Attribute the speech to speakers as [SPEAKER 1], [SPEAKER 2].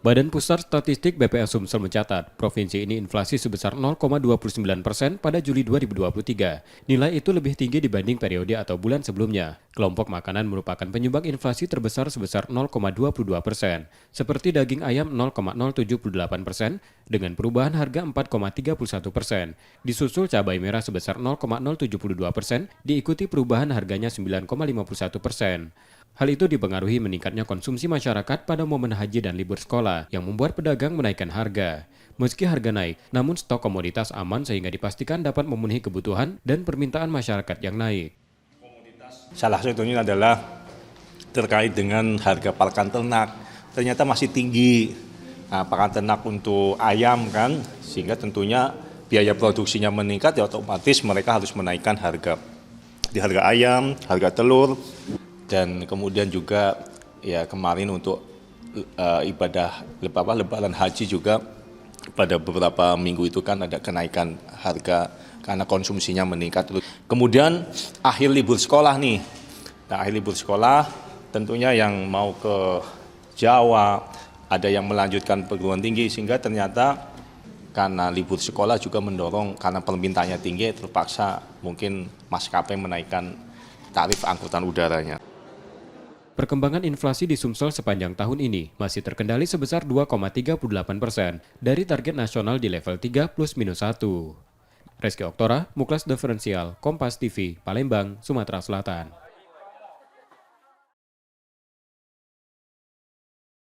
[SPEAKER 1] Badan Pusat Statistik BPS Sumsel mencatat, provinsi ini inflasi sebesar 0,29% pada Juli 2023. Nilai itu lebih tinggi dibanding periode atau bulan sebelumnya. Kelompok makanan merupakan penyumbang inflasi terbesar sebesar 0,22%, seperti daging ayam 0,078%, dengan perubahan harga 4,31%. Disusul cabai merah sebesar 0,072%, diikuti perubahan harganya 9,51%. Hal itu dipengaruhi meningkatnya konsumsi masyarakat pada momen haji dan libur sekolah yang membuat pedagang menaikkan harga. Meski harga naik, namun stok komoditas aman sehingga dipastikan dapat memenuhi kebutuhan dan permintaan masyarakat yang naik.
[SPEAKER 2] Salah satunya adalah terkait dengan harga pakan ternak. Ternyata masih tinggi. Nah, pakan ternak untuk ayam kan, sehingga tentunya biaya produksinya meningkat, ya otomatis mereka harus menaikkan harga. Di harga ayam, harga telur, dan kemudian juga ya kemarin untuk ibadah Lebaran Haji juga pada beberapa minggu itu kan ada kenaikan harga karena konsumsinya meningkat. Kemudian akhir libur sekolah nih, nah akhir libur sekolah tentunya yang mau ke Jawa, ada yang melanjutkan perguruan tinggi, sehingga ternyata karena libur sekolah juga mendorong, karena permintaannya tinggi, terpaksa mungkin maskapai menaikkan tarif angkutan udaranya.
[SPEAKER 1] Perkembangan inflasi di Sumsel sepanjang tahun ini masih terkendali sebesar 2,38% dari target nasional di level 3 plus minus 1. Reski Oktora, Muklas Diferensial, Kompas TV, Palembang, Sumatera Selatan.